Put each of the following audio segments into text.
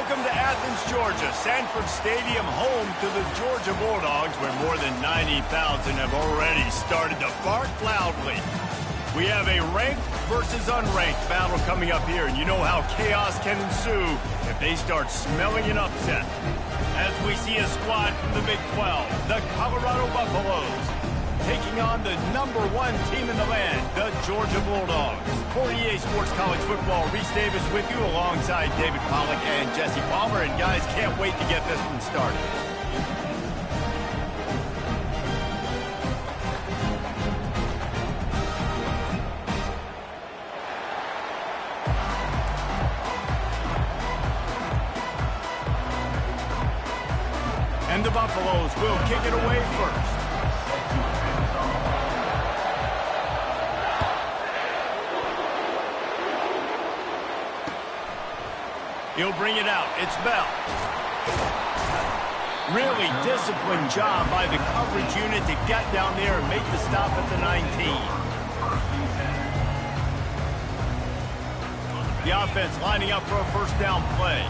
Welcome to Athens, Georgia, Sanford Stadium, home to the Georgia Bulldogs, where more than 90,000 have already started to bark loudly. We have a ranked versus unranked battle coming up here, and you know how chaos can ensue if they start smelling an upset. As we see a squad from the Big 12, the Colorado Buffaloes, taking on the #1 team in the land, the Georgia Bulldogs. For EA Sports College Football, Reese Davis with you alongside David Pollack and Jesse Palmer. And guys, can't wait to get this one started. And the Buffaloes will kick it away first. He'll bring it out. It's Bell. Really disciplined job by the coverage unit to get down there and make the stop at the 19. The offense lining up for a first down play.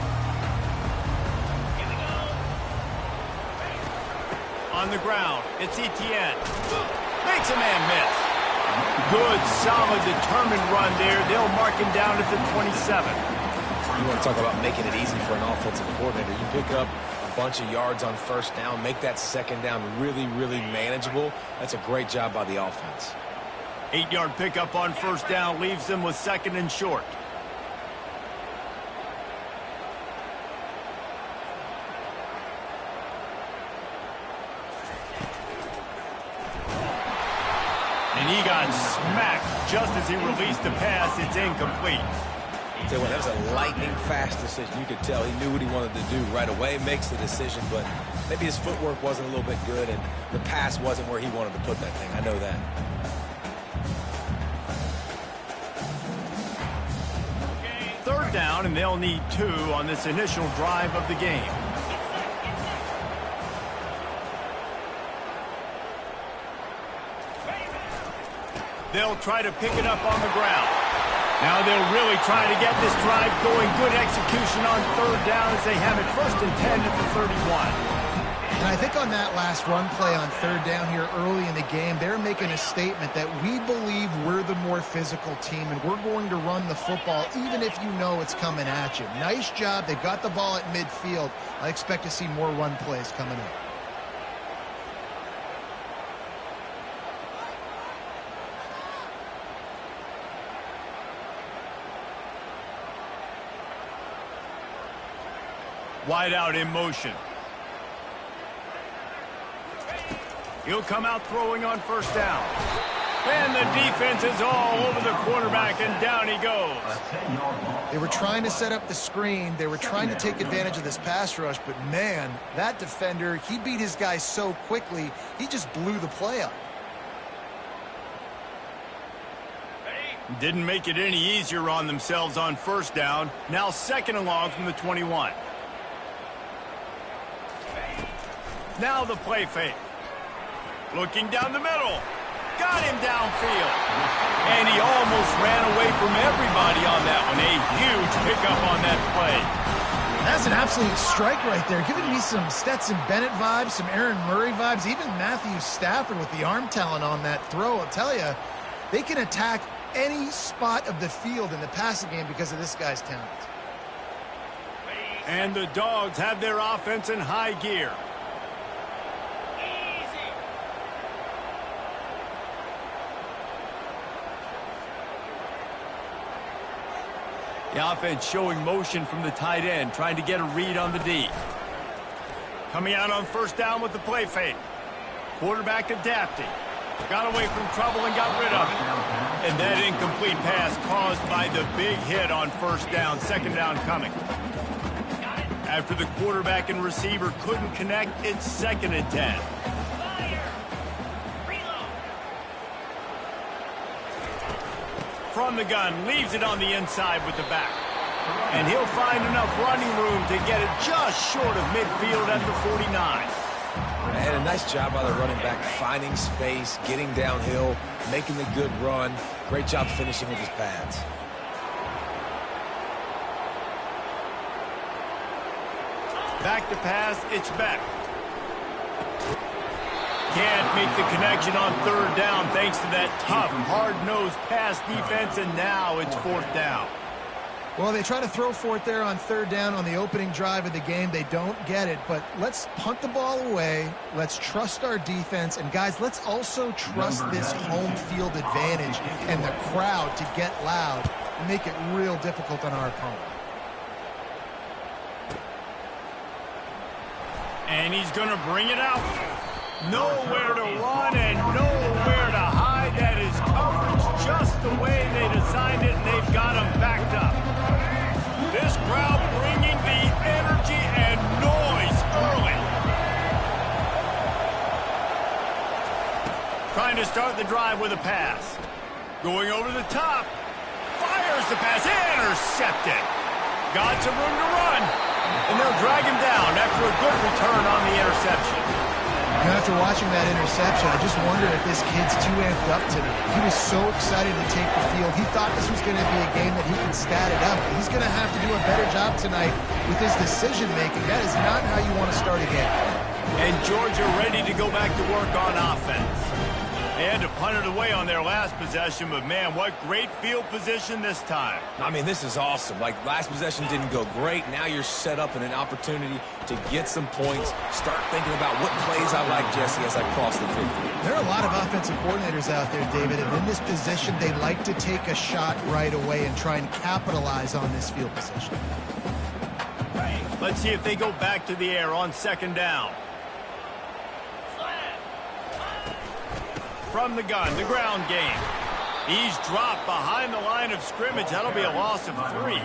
On the ground, it's Etienne. Makes a man miss. Good, solid, determined run there. They'll mark him down at the 27. You want to talk about making it easy for an offensive coordinator. You pick up a bunch of yards on first down, make that second down really, really manageable. That's a great job by the offense. 8-yard pickup on first down leaves them with second and short. And he got smacked just as he released the pass. It's incomplete. Tell you what, that was a lightning-fast decision. You could tell he knew what he wanted to do right away, makes the decision, but maybe his footwork wasn't a little bit good, and the pass wasn't where he wanted to put that thing. I know that. Third down, and they'll need 2 on this initial drive of the game. They'll try to pick it up on the ground. Now they'll really try to get this drive going. Good execution on third down as they have it first and 10 at the 31. And I think on that last run play on third down here early in the game, they're making a statement that we believe we're the more physical team and we're going to run the football even if you know it's coming at you. Nice job. They got the ball at midfield. I expect to see more run plays coming up. Wide out in motion. He'll come out throwing on first down. And the defense is all over the quarterback, and down he goes. They were trying to set up the screen. They were trying to take advantage of this pass rush, but man, that defender, he beat his guy so quickly, he just blew the play up. Didn't make it any easier on themselves on first down. Now second and long from the 21. Now the play fake. Looking down the middle. Got him downfield. And he almost ran away from everybody on that one. A huge pickup on that play. That's an absolute strike right there. Giving me some Stetson Bennett vibes, some Aaron Murray vibes, even Matthew Stafford with the arm talent on that throw. I'll tell you, they can attack any spot of the field in the passing game because of this guy's talent. And the Dogs have their offense in high gear. The offense showing motion from the tight end, trying to get a read on the D. Coming out on first down with the play fake. Quarterback adapting. Got away from trouble and got rid of it. And that incomplete pass caused by the big hit on first down. Second down coming. After the quarterback and receiver couldn't connect, it's second and 10. From the gun, leaves it on the inside with the back. And he'll find enough running room to get it just short of midfield at the 49. And a nice job by the running back, finding space, getting downhill, making a good run. Great job finishing with his pads. Back to pass, it's Beck. Can't make the connection on third down thanks to that tough, hard-nosed pass defense, and now it's fourth down. Well, they try to throw for it there on third down on the opening drive of the game. They don't get it, but let's punt the ball away. Let's trust our defense. And, guys, let's also trust this home field advantage and the crowd to get loud and make it real difficult on our opponent. And he's going to bring it out. Nowhere to run and nowhere to hide. That is coverage just the way they designed it, and they've got him backed up. This crowd bringing the energy and noise early. Trying to start the drive with a pass. Going over the top. Fires the pass. Intercepted. Got some room to run. And they'll drag him down after a good return on the interception. After watching that interception, I just wondered if this kid's too amped up today. He was so excited to take the field. He thought this was going to be a game that he could stat it up. He's going to have to do a better job tonight with his decision-making. That is not how you want to start a game. And Georgia ready to go back to work on offense. They had to punt it away on their last possession, but, man, what great field position this time. I mean, this is awesome. Like, last possession didn't go great. Now you're set up in an opportunity to get some points, start thinking about what plays I like, Jesse, as I cross the 50. There are a lot of offensive coordinators out there, David, and in this position, they like to take a shot right away and try and capitalize on this field position. Let's see if they go back to the air on second down. From the gun, the ground game. He's dropped behind the line of scrimmage. That'll be a loss of 3.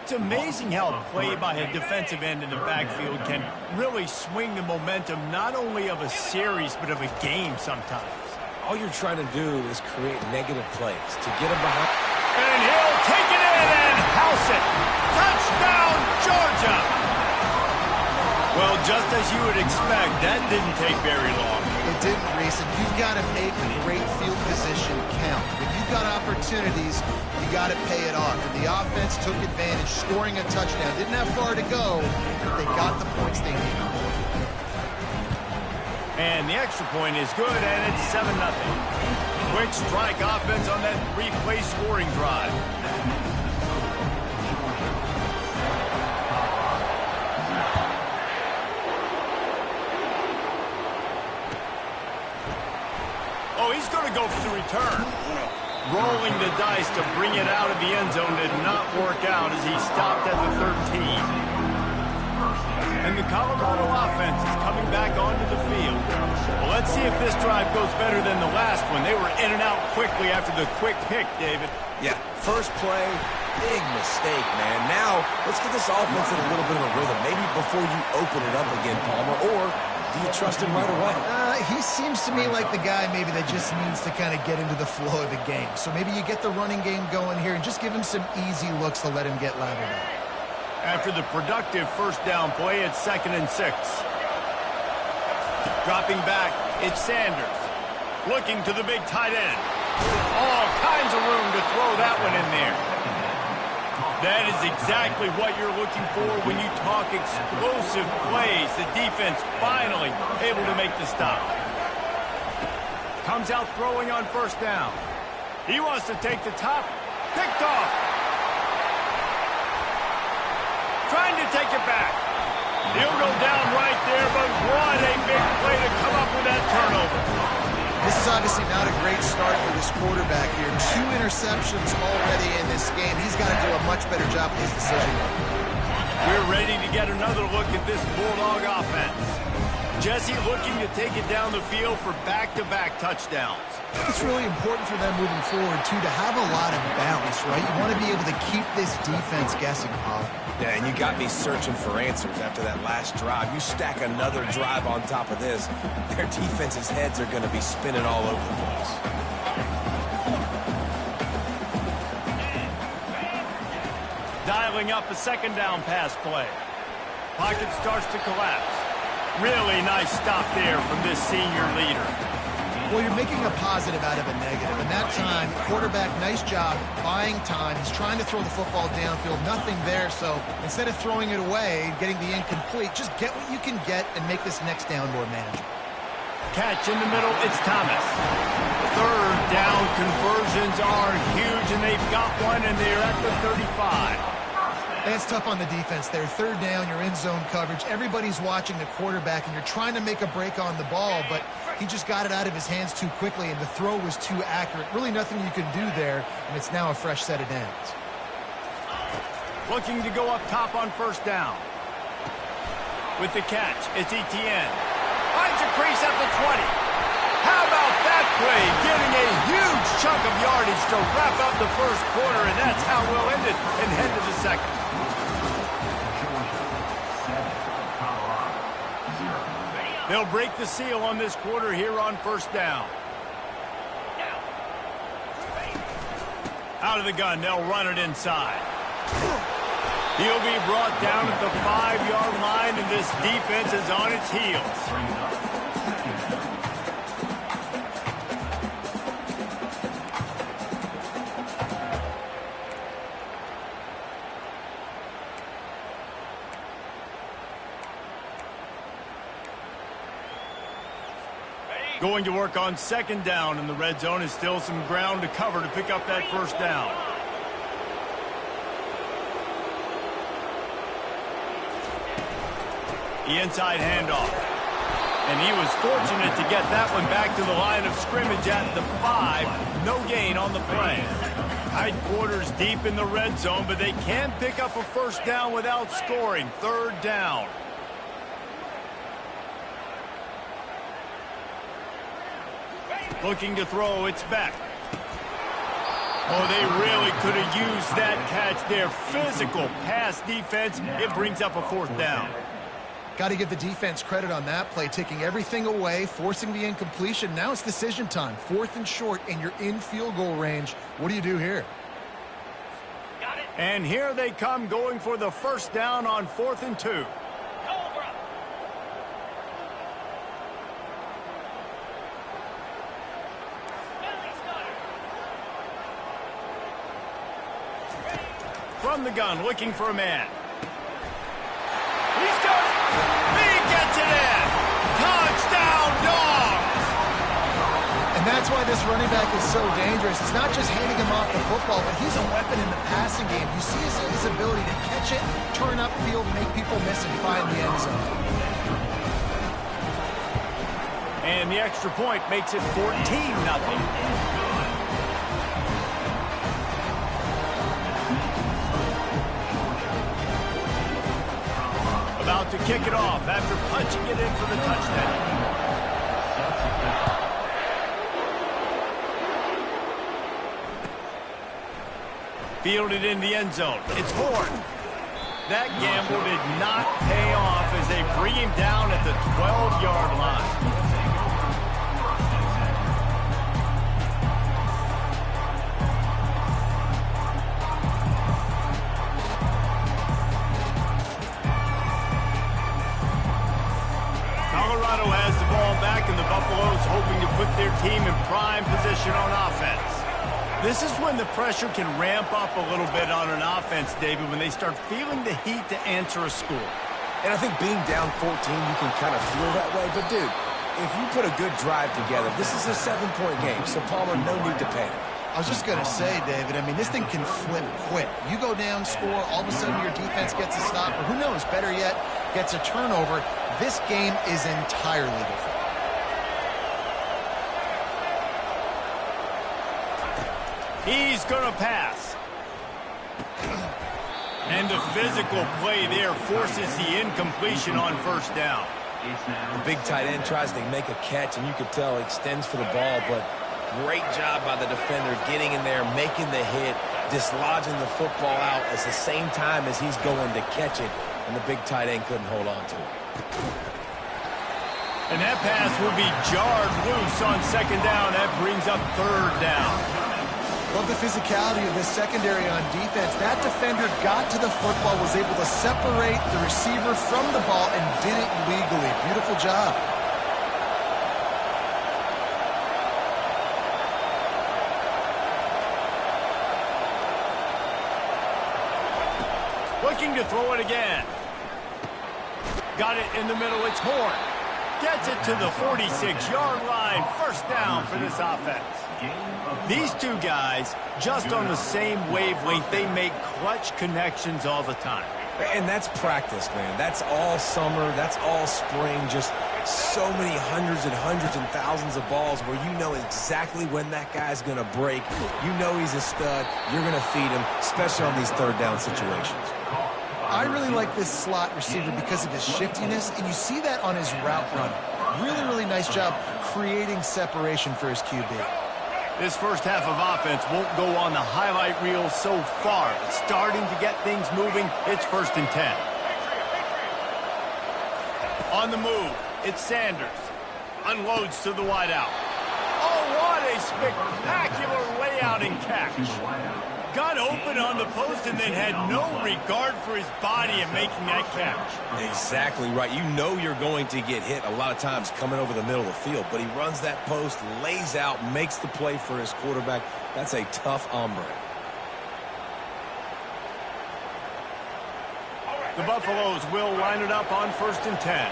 It's amazing how a play by a defensive end in the backfield can really swing the momentum not only of a series but of a game sometimes. All you're trying to do is create negative plays to get him behind. And he'll take it in and house it. Touchdown, Georgia! Well, just as you would expect, that didn't take very long. It didn't, Reese, and you've got to make a great field position count. When you've got opportunities, you got to pay it off. And the offense took advantage, scoring a touchdown. Didn't have far to go, but they got the points they needed. And the extra point is good, and it's 7-0. Quick strike offense on that 3-play scoring drive. Oh, he's going to go for the return. Rolling the dice to bring it out of the end zone did not work out as he stopped at the 13. And the Colorado offense is coming back onto the field. Well, let's see if this drive goes better than the last one. They were in and out quickly after the quick pick, David. Yeah, first play, big mistake, man. Now, let's get this offense in a little bit of a rhythm. Maybe before you open it up again, Palmer, or do you trust him right away? He seems to me like the guy maybe that just needs to kind of get into the flow of the game. So maybe you get the running game going here and just give him some easy looks to let him get louder up. After the productive first down play, it's 2nd and 6. Dropping back, it's Sanders. Looking to the big tight end. All kinds of room to throw that one in there. That is exactly what you're looking for when you talk explosive plays. The defense finally able to make the stop. Comes out throwing on first down. He wants to take the top. Picked off. Trying to take it back. He'll go down right there, but what a big play to come up with that turnover. This is obviously not a great start for this quarterback here. 2 interceptions already in this game. He's got to do a much better job with his decision. We're ready to get another look at this Bulldog offense. Jesse looking to take it down the field for back-to-back touchdowns. It's really important for them moving forward, too, to have a lot of balance, right? You want to be able to keep this defense guessing, Paul. Yeah, and you got me searching for answers after that last drive. You stack another drive on top of this, their defense's heads are going to be spinning all over the place. Dialing up a second down pass play. Pocket starts to collapse. Really nice stop there from this senior leader. Well, you're making a positive out of a negative. And that time, quarterback, nice job buying time. He's trying to throw the football downfield. Nothing there. So instead of throwing it away, getting the incomplete, just get what you can get and make this next down more manageable. Catch in the middle, it's Thomas. Third down conversions are huge, and they've got one, and they're at the 35. It's tough on the defense there. Third down, you're in zone coverage. Everybody's watching the quarterback, and you're trying to make a break on the ball, but he just got it out of his hands too quickly, and the throw was too accurate. Really nothing you can do there, and it's now a fresh set of downs. Looking to go up top on first down. With the catch, it's Etienne. Finds a crease at the 20. How about that play? Getting a huge chunk of yardage to wrap up the first quarter, and that's how we'll end it and head to the second. They'll break the seal on this quarter here on first down. Out of the gun, they'll run it inside. He'll be brought down at the 5-yard line, and this defense is on its heels. Going to work on second down in the red zone. Is still some ground to cover to pick up that first down. The inside handoff. And he was fortunate to get that one back to the line of scrimmage at the 5. No gain on the play. Tight quarters deep in the red zone, but they can pick up a first down without scoring. Third down. Looking to throw, it's Beck. Oh, they really could have used that catch there. Physical pass defense. It brings up a fourth down. Got to give the defense credit on that play, taking everything away, forcing the incompletion. Now it's decision time. 4th and short, and you're in field goal range. What do you do here? Got it. And here they come, going for the first down on 4th and 2. From the gun, looking for a man. He's got it. He gets it in. Touchdown, Dogs! And that's why this running back is so dangerous. It's not just handing him off the football, but he's a weapon in the passing game. You see his ability to catch it, turn upfield, make people miss, and find the end zone. And the extra point makes it 14-0. About to kick it off after punching it in for the touchdown. Fielded in the end zone. It's Horn. That gamble did not pay off as they bring him down at the 12-yard line. Buffalo's hoping to put their team in prime position on offense. This is when the pressure can ramp up a little bit on an offense, David, when they start feeling the heat to answer a score. And I think being down 14, you can kind of feel that way. But, dude, if you put a good drive together, this is a 7-point game, so Palmer, no need to panic. I was just going to say, David, I mean, this thing can flip quick. You go down, score, all of a sudden your defense gets a stop, or who knows, better yet, gets a turnover. This game is entirely different. He's going to pass. And the physical play there forces the incompletion on first down. The big tight end tries to make a catch, and you could tell he extends for the ball, but great job by the defender getting in there, making the hit, dislodging the football out at the same time as he's going to catch it, and the big tight end couldn't hold on to it. And that pass will be jarred loose on second down. That brings up third down. Love the physicality of this secondary on defense. That defender got to the football, was able to separate the receiver from the ball, and did it legally. Beautiful job. Looking to throw it again. Got it in the middle. It's Horn. Gets it to the 46-yard line. First down for this offense. These two guys, just on the same wavelength, they make clutch connections all the time. And that's practice, man. That's all summer. That's all spring. Just so many hundreds and thousands of balls where you know exactly when that guy's going to break. You know he's a stud. You're going to feed him, especially on these third down situations. I really like this slot receiver because of his shiftiness, and you see that on his route run. Really nice job creating separation for his QB. This first half of offense won't go on the highlight reel so far. It's starting to get things moving. It's 1st and 10. On the move, it's Sanders. Unloads to the wideout. Oh, what a spectacular layout and catch. Got open on the post and then had no regard for his body in making that catch. Exactly right. You know you're going to get hit a lot of times coming over the middle of the field, but he runs that post, lays out, makes the play for his quarterback. That's a tough hombre. The Buffaloes will line it up on 1st and 10.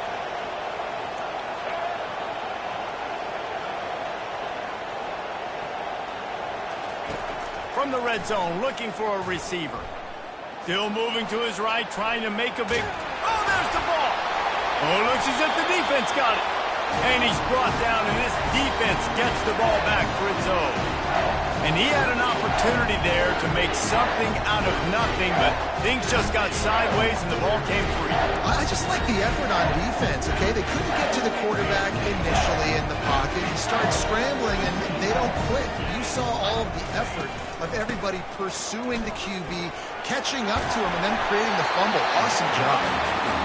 From the red zone, looking for a receiver. Still moving to his right, trying to make a big... Oh, there's the ball! Oh, looks as if the defense got it. And he's brought down, and this defense gets the ball back for its own. And he had an opportunity there to make something out of nothing, but things just got sideways, and the ball came free. I just like the effort on defense, okay? They couldn't get to the quarterback initially in the pocket. He started scrambling, and they don't quit. You saw all of the effort of everybody pursuing the QB, catching up to him, and then creating the fumble. Awesome job.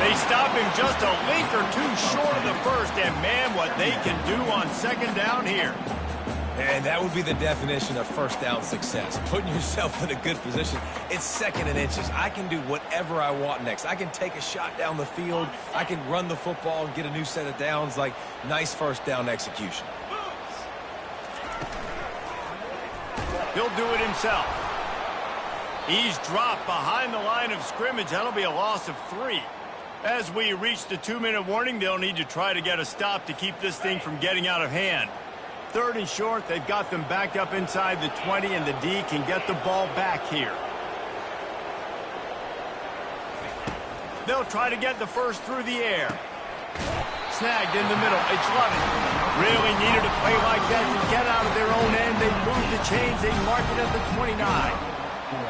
They stop him just a link or two short of the first, and man, what they can do on 2nd down here. And that would be the definition of first down success. Putting yourself in a good position. It's 2nd and inches. I can do whatever I want next. I can take a shot down the field. I can run the football and get a new set of downs. Like, nice first down execution. He'll do it himself. He's dropped behind the line of scrimmage. That'll be a loss of 3. As we reach the 2-minute warning, they'll need to try to get a stop to keep this thing from getting out of hand. 3rd and short, they've got them backed up inside the 20, and the D can get the ball back here. They'll try to get the first through the air. Snagged in the middle. It's Lovett. Really needed a play like that to get out of their own end. They moved the chains. They marked it at the 29.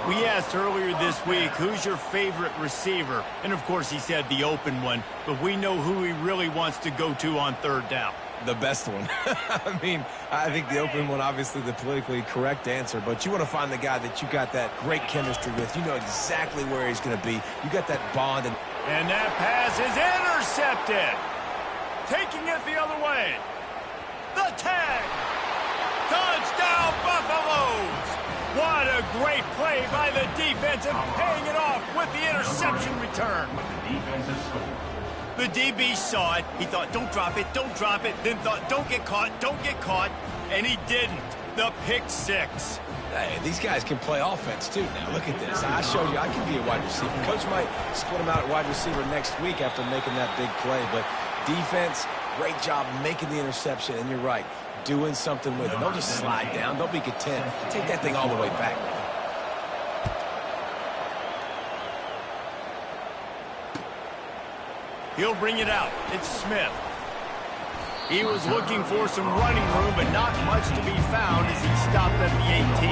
We asked earlier this week, who's your favorite receiver? And, of course, he said the open one. But we know who he really wants to go to on 3rd down. The best one. I mean, I think the open one, obviously the politically correct answer, but you want to find the guy that you got that great chemistry with. You know exactly where he's going to be. You got that bond. And that pass is intercepted. Taking it the other way. The tag. Touchdown, Buffaloes. What a great play by the defense and paying it off with the interception return. The DB saw it. He thought, don't drop it, then thought, don't get caught, and he didn't. The pick 6. Hey, these guys can play offense, too. Now, look at this. I showed you I can be a wide receiver. Coach might split them out at wide receiver next week after making that big play, but defense, great job making the interception, and you're right, doing something with it. Don't just slide down. Don't be content. Take that thing all the way back. He'll bring it out. It's Smith. He was looking for some running room, but not much to be found as he stopped at the 18.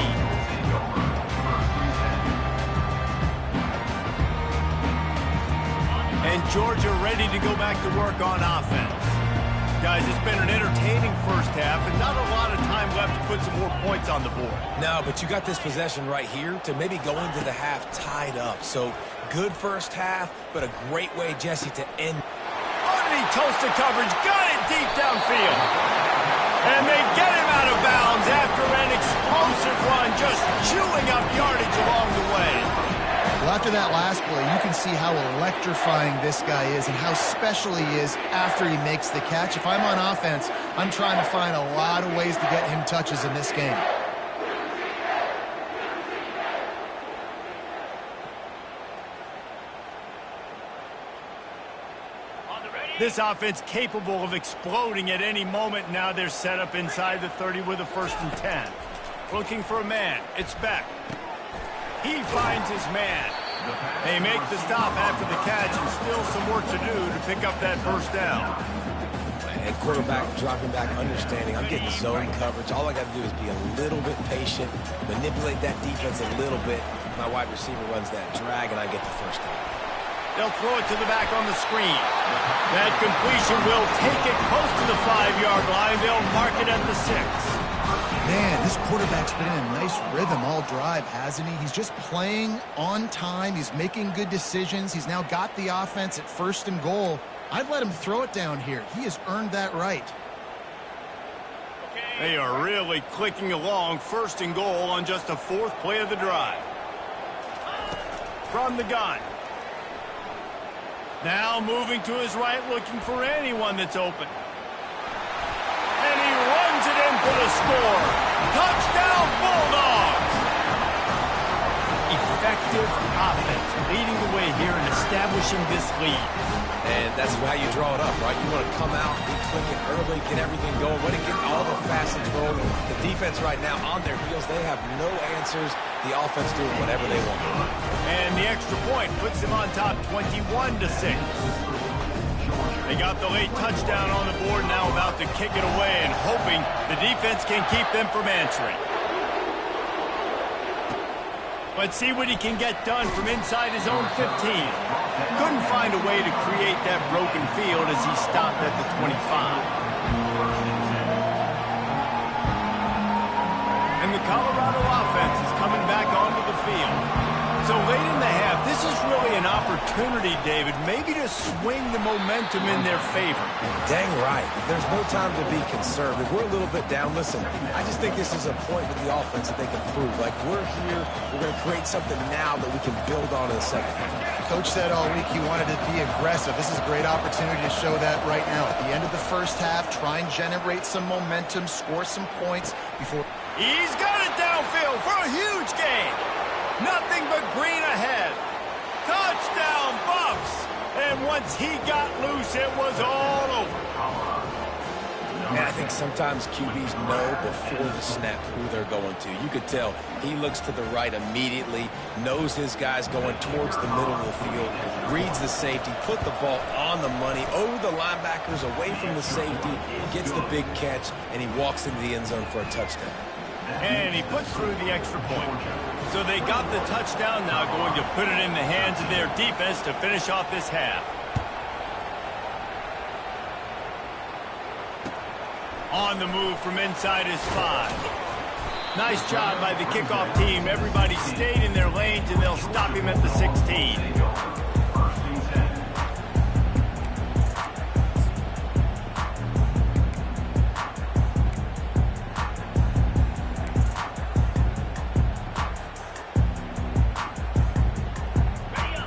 And Georgia ready to go back to work on offense. Guys, it's been an entertaining first half and not a lot of time left to put some more points on the board. No, but you got this possession right here to maybe go into the half tied up. So good first half, but a great way, Jesse, to end. Underneath toasted coverage, got it deep downfield. And they get him out of bounds after an explosive run, just chewing up yardage along the way. Well, after that last play, you can see how electrifying this guy is and how special he is after he makes the catch. If I'm on offense, I'm trying to find a lot of ways to get him touches in this game. This offense capable of exploding at any moment. Now they're set up inside the 30 with a 1st and 10. Looking for a man. It's Beck. He finds his man. They make the stop after the catch, and still some work to do to pick up that 1st down. And quarterback dropping back, understanding I'm getting zone coverage. All I got to do is be a little bit patient, manipulate that defense a little bit. My wide receiver runs that drag, and I get the 1st down. They'll throw it to the back on the screen. That completion will take it close to the 5-yard line. They'll mark it at the 6. Man, this quarterback's been in a nice rhythm all drive, hasn't he? He's just playing on time. He's making good decisions. He's now got the offense at 1st and goal. I'd let him throw it down here. He has earned that right. They are really clicking along. 1st and goal on just the 4th play of the drive. From the gun. Now moving to his right, looking for anyone that's open. And he runs it in for the score. Touchdown, Bulldogs! Effective offense, leading the way here and establishing this lead. And that's how you draw it up, right? You want to come out, be clicking early, get everything going, want to get all the facets rolling. The defense right now on their heels, they have no answers. The offense doing whatever they want. And the extra point puts them on top 21-6. They got the late touchdown on the board, now about to kick it away and hoping the defense can keep them from answering. Let's see what he can get done from inside his own 15. Couldn't find a way to create that broken field as he stopped at the 25. And the Colorado offense is coming back onto the field. So late in the half, this is really an opportunity, David, maybe to swing the momentum in their favor. Dang right. There's no time to be conservative. We're a little bit down. Listen, I just think this is a point with the offense that they can prove. Like, we're here, we're going to create something now that we can build on in the second half. Coach said all week he wanted to be aggressive. This is a great opportunity to show that right now. At the end of the 1st half, try and generate some momentum, score some points before... He's got it downfield for a huge gain. Nothing but green ahead. Touchdown, Buffs. And once he got loose, it was all over. And I think sometimes QBs know before the snap who they're going to. You could tell he looks to the right immediately, knows his guy's going towards the middle of the field, reads the safety, put the ball on the money, over the linebackers, away from the safety, gets the big catch, and he walks into the end zone for a touchdown. And he puts through the extra point. So they got the touchdown, now going to put it in the hands of their defense to finish off this half. On the move from inside his 5. Nice job by the kickoff team. Everybody stayed in their lanes, and they'll stop him at the 16.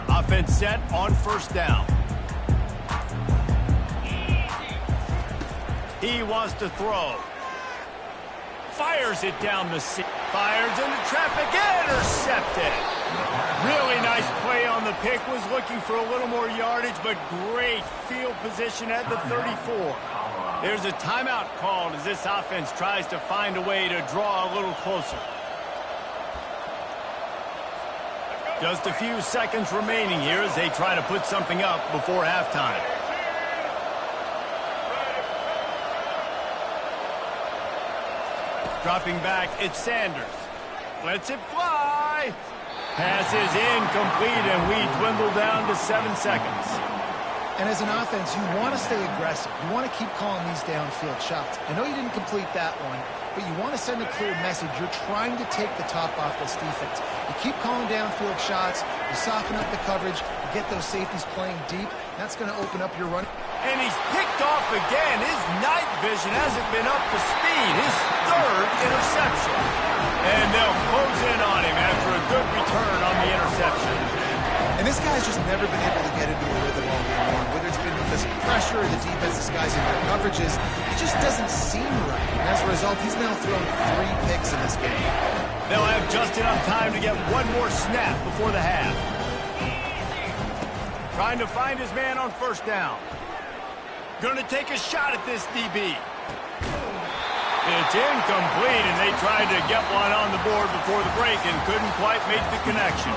Offense set on 1st down. He wants to throw. Fires it down the seam. Fires into traffic. Intercepted. Really nice play on the pick. Was looking for a little more yardage, but great field position at the 34. There's a timeout called as this offense tries to find a way to draw a little closer. Just a few seconds remaining here as they try to put something up before halftime. Dropping back, it's Sanders. Lets it fly. Pass is incomplete, and we dwindle down to 7 seconds. And as an offense, you want to stay aggressive. You want to keep calling these downfield shots. I know you didn't complete that one, but you want to send a clear message. You're trying to take the top off this defense. You keep calling downfield shots, you soften up the coverage, you get those safeties playing deep. That's going to open up your run. And he's picked off again. His night vision hasn't been up to speed. His 3rd interception. And they'll close in on him after a good return on the interception. And this guy's just never been able to get into a rhythm all game long. Whether it's been because of pressure or the defense disguising their coverages, it just doesn't seem right. And as a result, he's now thrown 3 picks in this game. They'll have just enough time to get one more snap before the half. Trying to find his man on 1st down. Going to take a shot at this DB. It's incomplete, and they tried to get one on the board before the break and couldn't quite make the connection.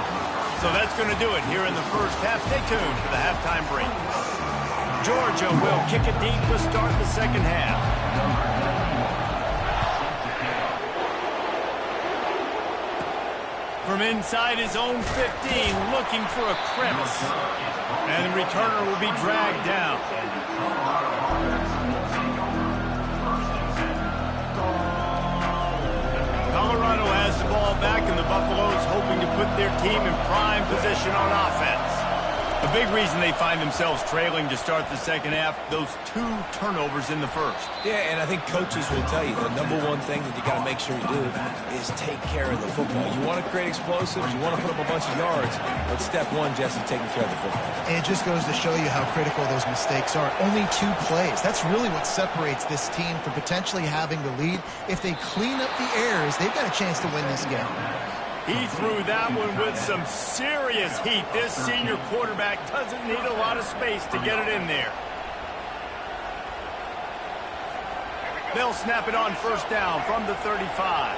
So that's going to do it here in the first half. Stay tuned for the halftime break. Georgia will kick it deep to start the second half. From inside his own 15, looking for a crevice. And the returner will be dragged down. Colorado has the ball back, and the Buffaloes hoping to put their team in prime position on offense. A big reason they find themselves trailing to start the second half, those 2 turnovers in the first. Yeah, and I think coaches will tell you the number one thing that you got to make sure you do is take care of the football. You want to create explosives, you want to put up a bunch of yards, but step one, Jesse, taking care of the football. And it just goes to show you how critical those mistakes are. Only 2 plays. That's really what separates this team from potentially having the lead. If they clean up the errors, they've got a chance to win this game. He threw that one with some serious heat. This senior quarterback doesn't need a lot of space to get it in there. They'll snap it on first down from the 35.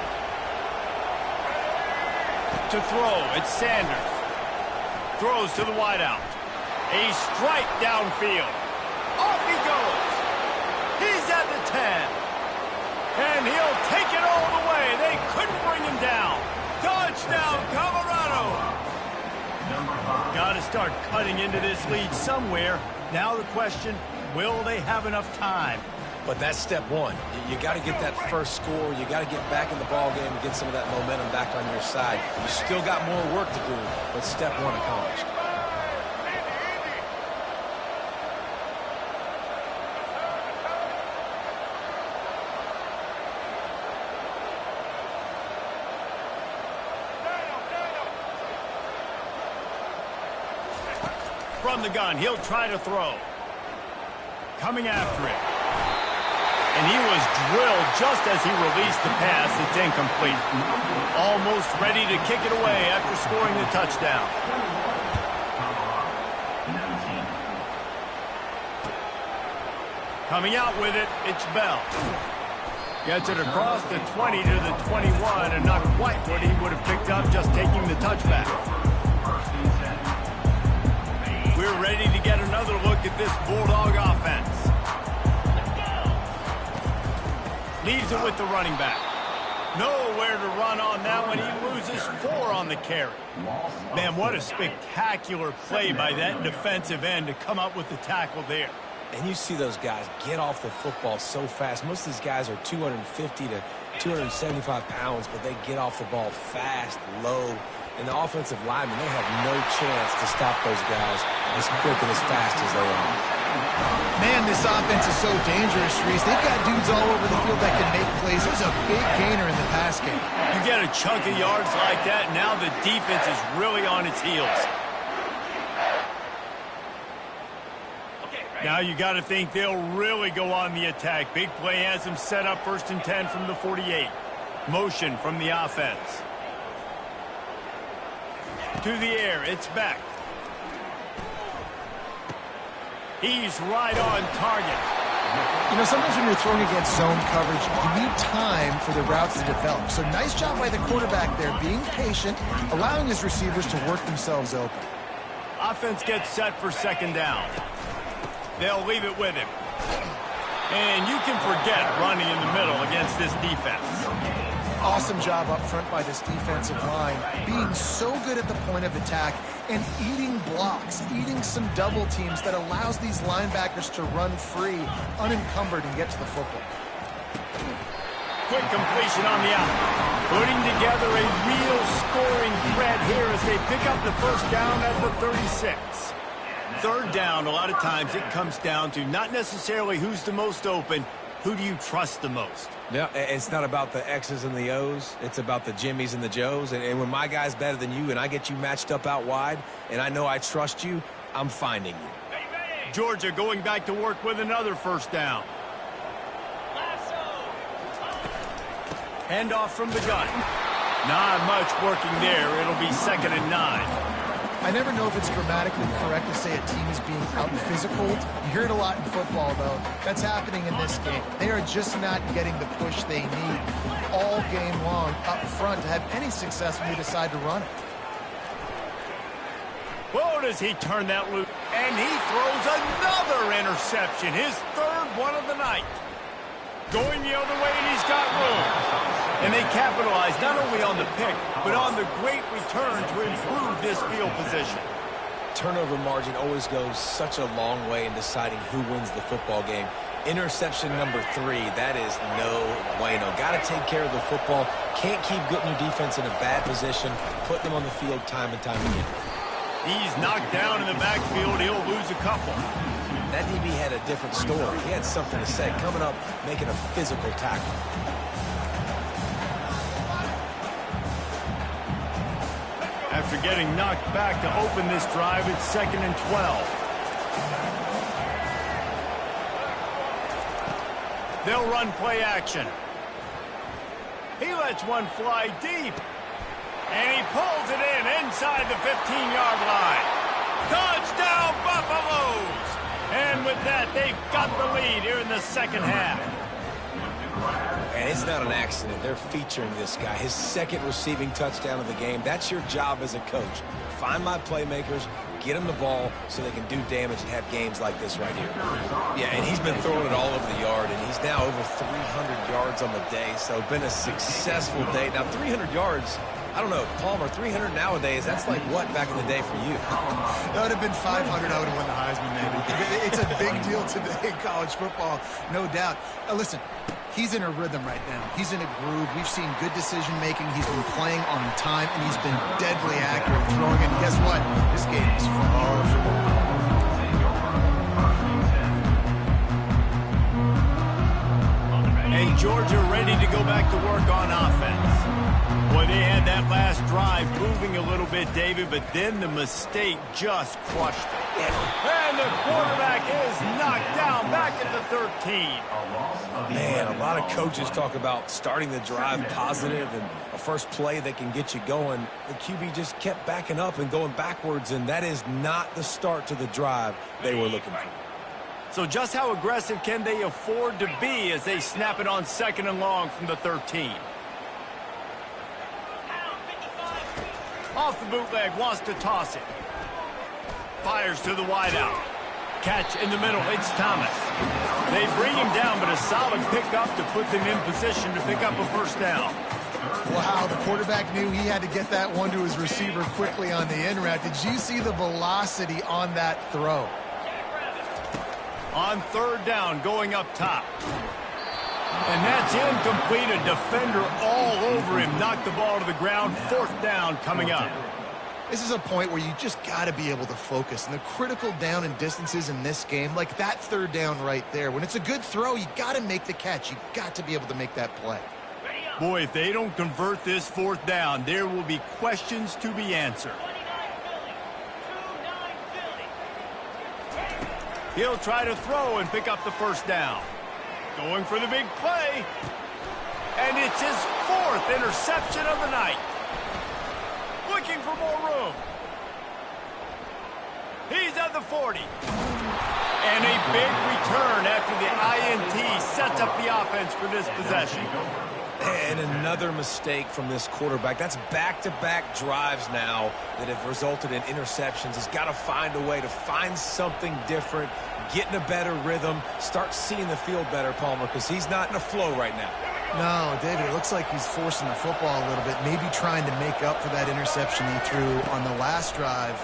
To throw, it's Sanders. Throws to the wideout. A strike downfield. Off he goes. He's at the 10. And he'll take it all the way. They couldn't bring him down. Touchdown, Colorado! Got to start cutting into this lead somewhere. Now the question, will they have enough time? But that's step one. You got to get that first score. You got to get back in the ball game and get some of that momentum back on your side. You still got more work to do, but step one accomplished. From the gun, he'll try to throw. Coming after it. And he was drilled just as he released the pass. It's incomplete. Almost ready to kick it away after scoring the touchdown. Coming out with it, it's Bell. Gets it across the 20 to the 21, and not quite what he would have picked up just taking the touchback. We're ready to get another look at this Bulldog offense. Leaves it with the running back. Nowhere to run on that one. He loses 4 on the carry. Man, what a spectacular play by that defensive end to come up with the tackle there. And you see those guys get off the football so fast. Most of these guys are 250 to 275 pounds, but they get off the ball fast, low. And the offensive linemen, they have no chance to stop those guys as quick and as fast as they are. Man, this offense is so dangerous, Reese. They've got dudes all over the field that can make plays. There's a big gainer in the pass game. You get a chunk of yards like that, now the defense is really on its heels. Now you got to think they'll really go on the attack. Big play has them set up 1st and 10 from the 48. Motion from the offense. To the air, it's back. He's right on target. You know, sometimes when you're throwing against zone coverage, you need time for the routes to develop. So nice job by the quarterback there, being patient, allowing his receivers to work themselves open. Offense gets set for second down. They'll leave it with him. And you can forget running in the middle against this defense. Awesome job up front by this defensive line, being so good at the point of attack and eating blocks, eating some double teams that allows these linebackers to run free, unencumbered, and get to the football. Quick completion on the out. Putting together a real scoring threat here as they pick up the first down at the 36. Third down, a lot of times it comes down to not necessarily who's the most open, who do you trust the most? Yeah, it's not about the X's and the O's. It's about the Jimmys and the Joes. And when my guy's better than you and I get you matched up out wide and I know I trust you, I'm finding you. Georgia going back to work with another first down. Handoff from the gun. Not much working there. It'll be 2nd and 9. I never know if it's grammatically correct to say a team is being out-physical. You hear it a lot in football, though. That's happening in this game. They are just not getting the push they need all game long up front to have any success when they decide to run it. Whoa, does he turn that loose? And he throws another interception, his third one of the night. Going the other way, and he's got room. And they capitalize not only on the pick, but on the great return to improve this field position. Turnover margin always goes such a long way in deciding who wins the football game. Interception number 3, that is no bueno. Got to take care of the football. Can't keep putting your defense in a bad position, putting them on the field time and time again. He's knocked down in the backfield. He'll lose a couple. That DB had a different story. He had something to say, coming up, making a physical tackle. After getting knocked back to open this drive, it's 2nd and 12. They'll run play action. He lets one fly deep. And he pulls it in inside the 15-yard line. Touchdown, Buffaloes! And with that, they've got the lead here in the second half. And it's not an accident. They're featuring this guy. His second receiving touchdown of the game. That's your job as a coach. Find my playmakers, get them the ball so they can do damage and have games like this right here. Yeah, and he's been throwing it all over the yard, and he's now over 300 yards on the day, so been a successful day. Now, 300 yards, I don't know, Palmer, 300 nowadays, that's like what back in the day for you? That would have been 500. I would have won the Heisman, maybe. It's a big deal today in college football, no doubt. Listen, he's in a rhythm right now. He's in a groove. We've seen good decision-making. He's been playing on time, and he's been deadly accurate throwing. And guess what? This game is far from over. And Georgia ready to go back to work on offense. Boy, they had that last drive moving a little bit, David, but then the mistake just crushed it. And the quarterback is knocked down back at the 13. Man, a lot of coaches talk about starting the drive positive and a first play that can get you going. The QB just kept backing up and going backwards, and that is not the start to the drive they were looking for. So just how aggressive can they afford to be as they snap it on 2nd and long from the 13? Off the bootleg, wants to toss it. Fires to the wideout. Catch in the middle, it's Thomas. They bring him down, but a solid pickup to put them in position to pick up a first down. Wow, the quarterback knew he had to get that one to his receiver quickly on the in route. Did you see the velocity on that throw? On 3rd down, going up top. And that's incomplete. A defender all over him. Knocked the ball to the ground. 4th down coming up. This is a point where you just got to be able to focus. And the critical down and distances in this game, like that 3rd down right there, when it's a good throw, you got to make the catch. You got to be able to make that play. Boy, if they don't convert this 4th down, there will be questions to be answered. He'll try to throw and pick up the first down. Going for the big play. And it's his 4th interception of the night. Looking for more room. He's at the 40. And a big return after the INT sets up the offense for this possession. And another mistake from this quarterback. That's back-to-back drives now that have resulted in interceptions. He's got to find a way to find something different, get in a better rhythm, start seeing the field better, Palmer, because he's not in a flow right now. No, David, it looks like he's forcing the football a little bit, maybe trying to make up for that interception he threw on the last drive.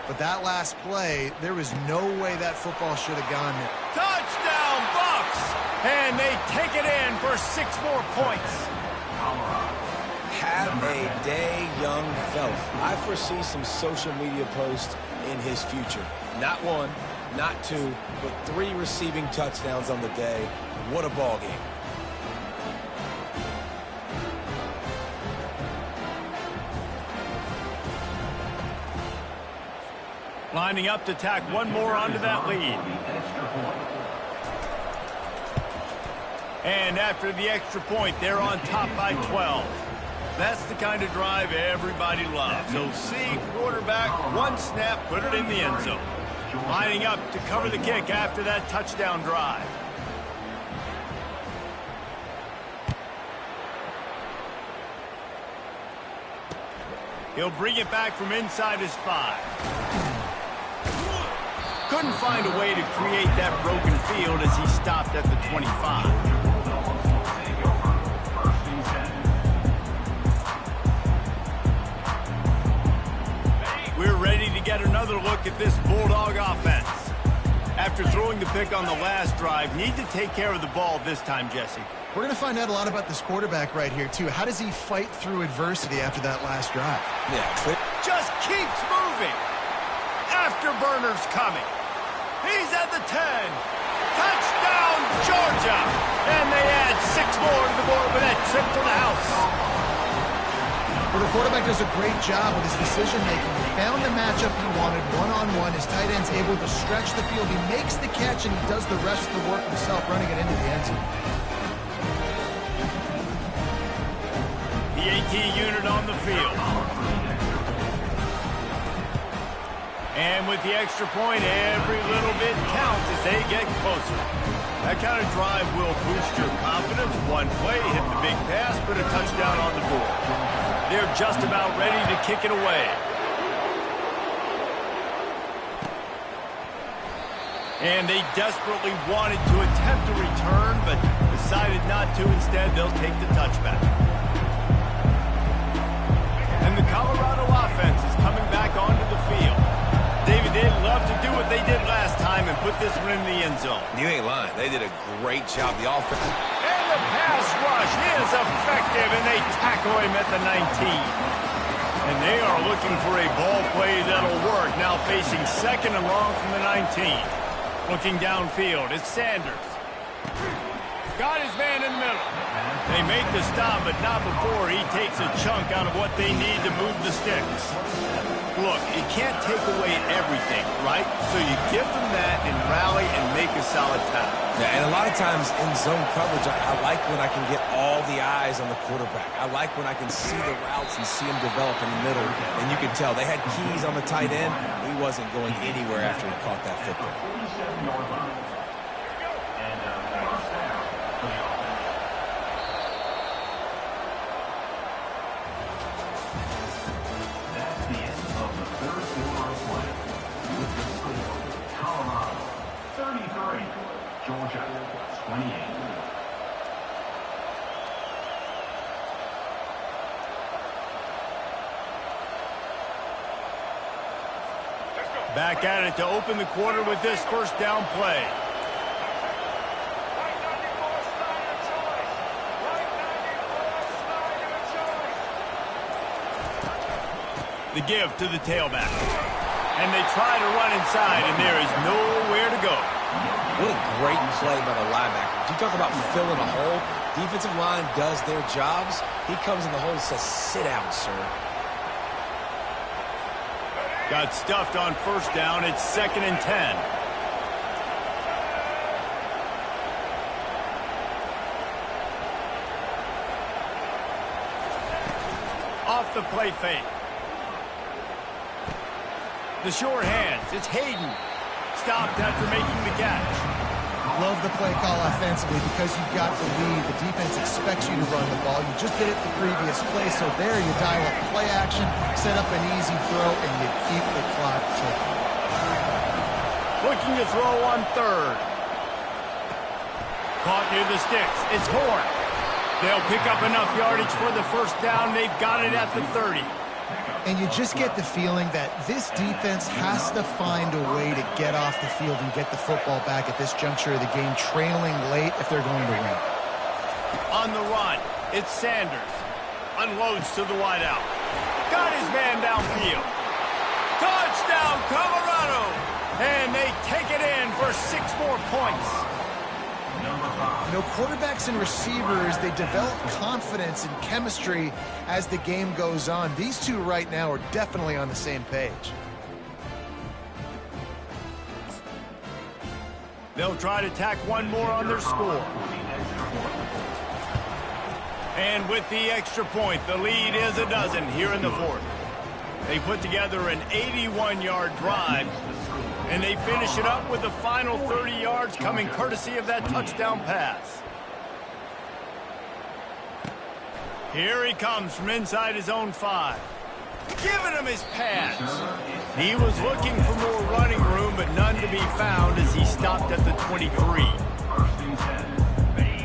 But that last play, there was no way that football should have gone there. Touchdown, Bucks! And they take it in for 6 more points. Have a day, young fella. I foresee some social media posts in his future. Not 1, not 2, but 3 receiving touchdowns on the day. What a ball game. Lining up to tack one more onto that lead. And after the extra point, they're on top by 12. That's the kind of drive everybody loves. So see, quarterback, one snap, put it in the end zone. Lining up to cover the kick after that touchdown drive. He'll bring it back from inside his 5. Couldn't find a way to create that broken field as he stopped at the 25. We're ready to get another look at this Bulldog offense. After throwing the pick on the last drive, need to take care of the ball this time, Jesse. We're going to find out a lot about this quarterback right here, too. How does he fight through adversity after that last drive? Yeah, just keeps moving. Afterburner's coming. He's at the 10. Touchdown, Georgia. And they add 6 more to the board with that trip to the house. Well, the quarterback does a great job with his decision-making. He found the matchup he wanted one-on-one. His tight end's able to stretch the field. He makes the catch, and he does the rest of the work himself, running it into the end zone. The AT unit on the field. And with the extra point, every little bit counts as they get closer. That kind of drive will boost your confidence. One play, hit the big pass, put a touchdown on the board. They're just about ready to kick it away. And they desperately wanted to attempt a return, but decided not to. Instead, they'll take the touchback. And the Colorado offense is coming back onto the field. David, they'd love to do what they did last time and put this one in the end zone. You ain't lying. They did a great job. The offense. And the pass rush is effective, and they tackle him at the 19. And they are looking for a ball play that'll work. Now facing second and long from the 19. Looking downfield, it's Sanders. Got his man in the middle. They make the stop, but not before he takes a chunk out of what they need to move the sticks. Look, you can't take away everything, right? So you give them that and rally and make a solid tackle. Yeah, and a lot of times in zone coverage, I like when I can get all the eyes on the quarterback. I like when I can see the routes and see him develop in the middle. And you can tell they had keys on the tight end. He wasn't going anywhere after he caught that football. Georgia, 28. Back at it to open the quarter with this first down play. The give to the tailback. And they try to run inside, and there is nowhere to go. What a great play by the linebacker. You talk about filling a hole. Defensive line does their jobs. He comes in the hole and says, sit down, sir. Got stuffed on first down. It's 2nd and 10. Off the play fake. The short hands. It's Hayden. Stopped after making the catch. Love the play call offensively because you've got the lead. The defense expects you to run the ball. You just did it the previous play, so there you dial up play action, set up an easy throw, and you keep the clock ticking. Looking to throw on third. Caught near the sticks. It's Horn. They'll pick up enough yardage for the first down. They've got it at the 30. And you just get the feeling that this defense has to find a way to get off the field and get the football back at this juncture of the game, trailing late if they're going to win. On the run, it's Sanders. Unloads to the wideout. Got his man downfield. Touchdown, Colorado! And they take it in for 6 more points. You know, quarterbacks and receivers, they develop confidence and chemistry as the game goes on. These two right now are definitely on the same page. They'll try to tack one more on their score. And with the extra point, the lead is a dozen here in the fourth. They put together an 81-yard drive, and they finish it up with the final 30 yards coming courtesy of that touchdown pass. Here he comes from inside his own 5. Giving him his pass. He was looking for more running room, but none to be found as he stopped at the 23.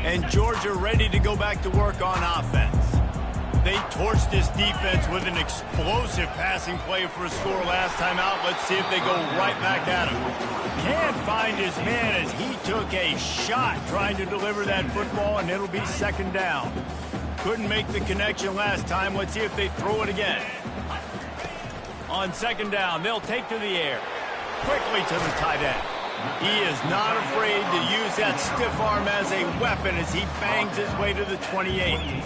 And Georgia ready to go back to work on offense. They torched this defense with an explosive passing play for a score last time out. Let's see if they go right back at him. Can't find his man as he took a shot trying to deliver that football, and it'll be second down. Couldn't make the connection last time. Let's see if they throw it again. On second down, they'll take to the air. Quickly to the tight end. He is not afraid to use that stiff arm as a weapon as he bangs his way to the 28.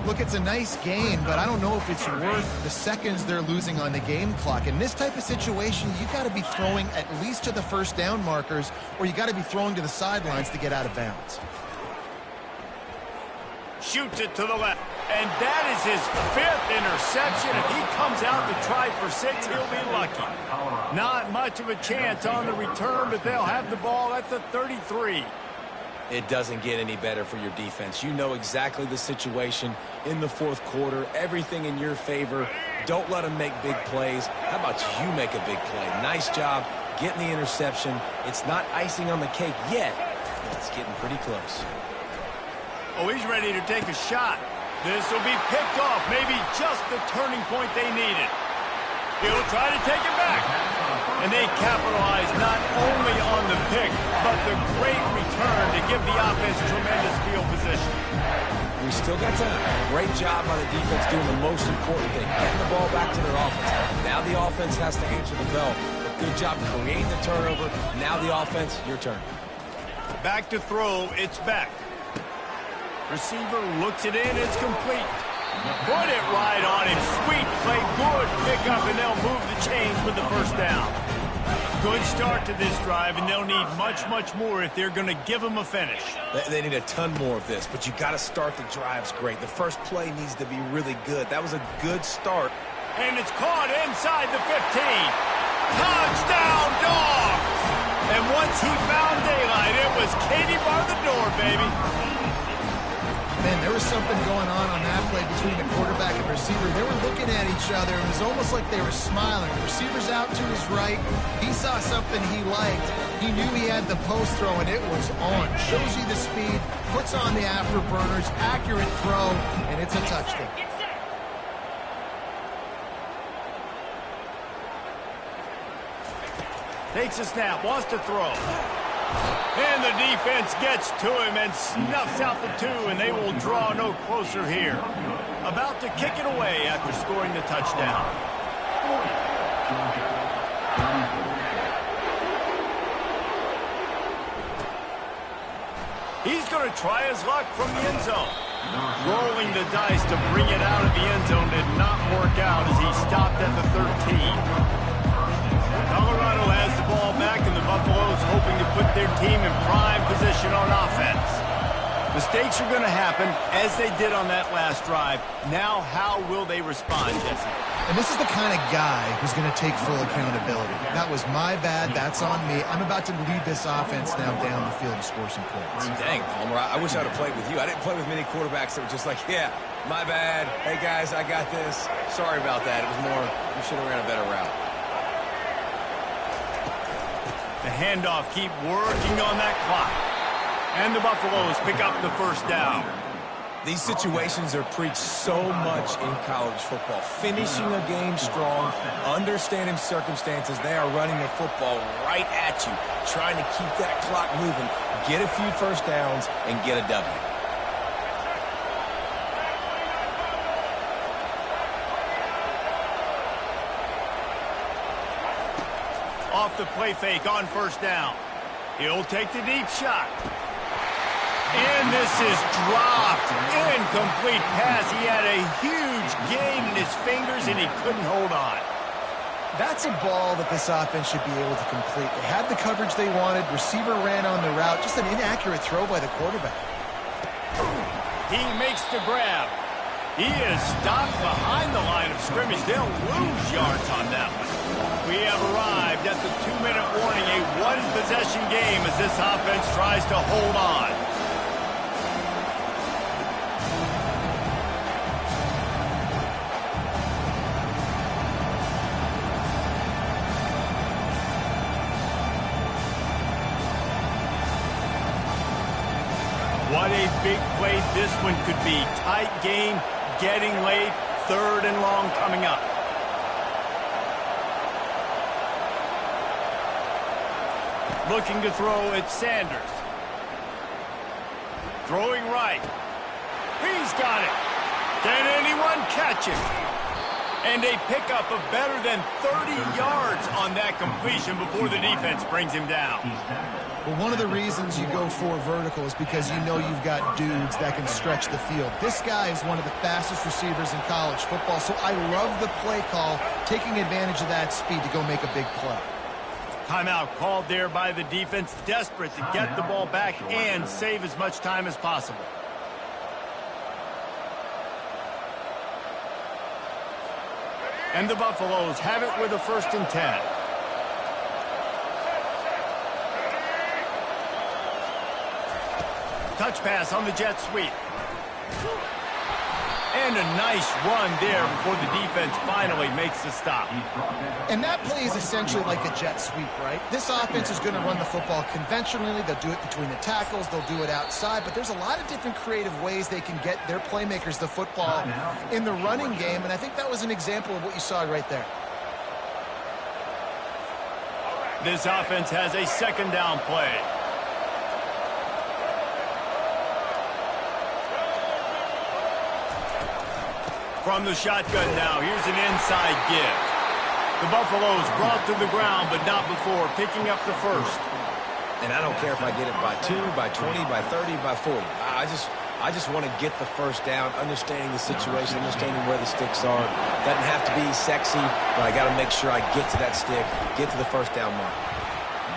Look, it's a nice gain, but I don't know if it's worth the seconds they're losing on the game clock. In this type of situation, you got to be throwing at least to the first down markers, or you got to be throwing to the sidelines to get out of bounds. Shoots it to the left. And that is his 5th interception. If he comes out to try for 6, he'll be lucky. Not much of a chance on the return, but they'll have the ball at the 33. It doesn't get any better for your defense. You know exactly the situation in the fourth quarter. Everything in your favor. Don't let them make big plays. How about you make a big play? Nice job getting the interception. It's not icing on the cake yet, but it's getting pretty close. Oh, he's ready to take a shot. This will be picked off. Maybe just the turning point they needed. He'll try to take it back. And they capitalize not only on the pick, but the great return to give the offense tremendous field position. We still got time. Great job by the defense doing the most important thing, getting the ball back to their offense. Now the offense has to answer the bell. But good job creating the turnover. Now the offense, your turn. Back to throw, it's back. Receiver looks it in, it's complete. Put it right on him. Sweet play, good pickup, and they'll move the chains with the first down. Good start to this drive, and they'll need much, much more if they're going to give them a finish. They need a ton more of this, but you got to start the drives great. The first play needs to be really good. That was a good start. And it's caught inside the 15. Touchdown, Dogs! And once he found daylight, it was Katie bar the door, baby. Man, there was something going on that play between the quarterback and receiver. They were looking at each other. It was almost like they were smiling. The receiver's out to his right. He saw something he liked. He knew he had the post throw, and it was on. Shows you the speed, puts on the afterburners, accurate throw, and it's a touchdown. Takes a snap, wants to throw. And the defense gets to him and snuffs out the 2, and they will draw no closer here. About to kick it away after scoring the touchdown. He's going to try his luck from the end zone. Rolling the dice to bring it out of the end zone did not work out as he stopped at the 13. Colorado has the ball back, and the Buffaloes hoping to put their team in prime position on offense. Mistakes are going to happen, as they did on that last drive. Now, how will they respond, Jesse? And this is the kind of guy who's going to take full accountability. That was my bad. That's on me. I'm about to lead this offense now down the field and score some points. Dang, Palmer, I wish I would have played with you. I didn't play with many quarterbacks that were just like, yeah, my bad. Hey, guys, I got this. Sorry about that. It was more, we should have ran a better route. The handoff, keep working on that clock. And the Buffaloes pick up the first down. These situations are preached so much in college football. Finishing a game strong, understanding circumstances. They are running the football right at you, trying to keep that clock moving, get a few first downs, and get a W. Off the play fake on first down. He'll take the deep shot. And this is dropped. Incomplete pass. He had a huge gain in his fingers, and he couldn't hold on. That's a ball that this offense should be able to complete. They had the coverage they wanted. Receiver ran on the route. Just an inaccurate throw by the quarterback. He makes the grab. He is stopped behind the line of scrimmage. They'll lose yards on that one. We have arrived at the 2-minute warning, a one-possession game as this offense tries to hold on. What a big play this one could be. Tight game, getting late, 3rd and long coming up. Looking to throw, it's Sanders. Throwing right. He's got it. Can anyone catch him? And a pickup of better than 30 yards on that completion before the defense brings him down. Well, one of the reasons you go for vertical is because you know you've got dudes that can stretch the field. This guy is one of the fastest receivers in college football, so I love the play call, taking advantage of that speed to go make a big play. Timeout called there by the defense, desperate to get the ball back and save as much time as possible. And the Buffaloes have it with a 1st and 10. Touch pass on the jet sweep. And a nice run there before the defense finally makes the stop. And that play is essentially like a jet sweep, right? This offense is going to run the football conventionally. They'll do it between the tackles. They'll do it outside. But there's a lot of different creative ways they can get their playmakers the football in the running game. And I think that was an example of what you saw right there. This offense has a 2nd down play. From the shotgun now, here's an inside give. The Buffaloes brought to the ground, but not before picking up the 1st. And I don't care if I get it by 2, by 20, by 30, by 40. I just want to get the 1st down, understanding the situation, understanding where the sticks are. Doesn't have to be sexy, but I got to make sure I get to that stick, get to the 1st down mark.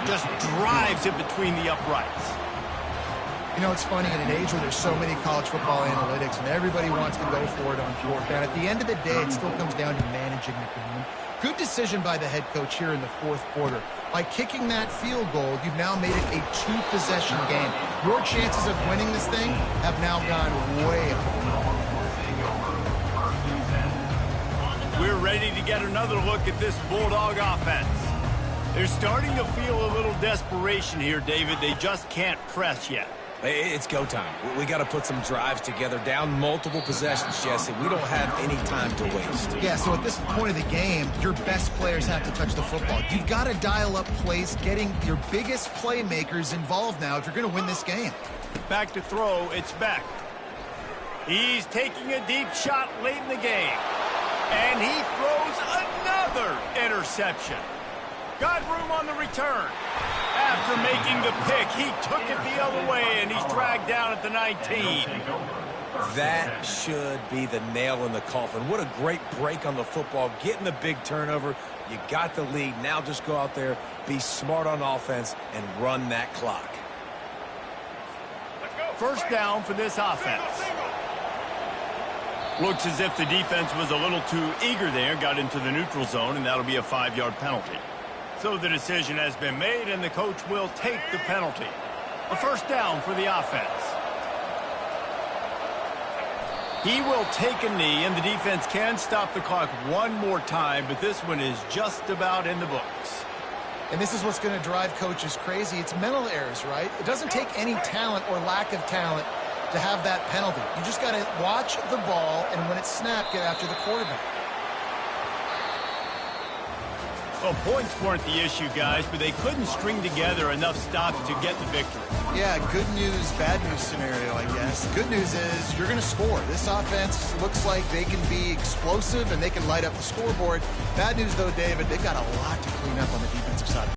Just drives it between the uprights. You know, it's funny, in an age where there's so many college football analytics and everybody wants to go for it on 4th down, at the end of the day, it still comes down to managing the game. Good decision by the head coach here in the 4th quarter. By kicking that field goal, you've now made it a 2-possession game. Your chances of winning this thing have now gone way up. We're ready to get another look at this Bulldog offense. They're starting to feel a little desperation here, David. They just can't press yet. It's go time. We got to put some drives together, down multiple possessions, Jesse. We don't have any time to waste. Yeah, so at this point of the game, your best players have to touch the football. You've got to dial up plays, getting your biggest playmakers involved now if you're going to win this game. Back to throw, it's Beck. He's taking a deep shot late in the game. And he throws another interception. Got room on the return. After making the pick, he took it the other way, and he's dragged down at the 19. That should be the nail in the coffin. What a great break on the football, getting the big turnover. You got the lead. Now just go out there, be smart on offense, and run that clock. 1st down for this offense. Looks as if the defense was a little too eager there, got into the neutral zone, and that'll be a 5-yard penalty. So the decision has been made, and the coach will take the penalty. A 1st down for the offense. He will take a knee, and the defense can stop the clock one more time, but this one is just about in the books. And this is what's going to drive coaches crazy. It's mental errors, right? It doesn't take any talent or lack of talent to have that penalty. You just got to watch the ball, and when it's snapped, get after the quarterback. Well, points weren't the issue, guys, but they couldn't string together enough stops to get the victory. Yeah, good news, bad news scenario, I guess. Good news is you're going to score. This offense looks like they can be explosive and they can light up the scoreboard. Bad news, though, David, they've got a lot to clean up on the defensive side.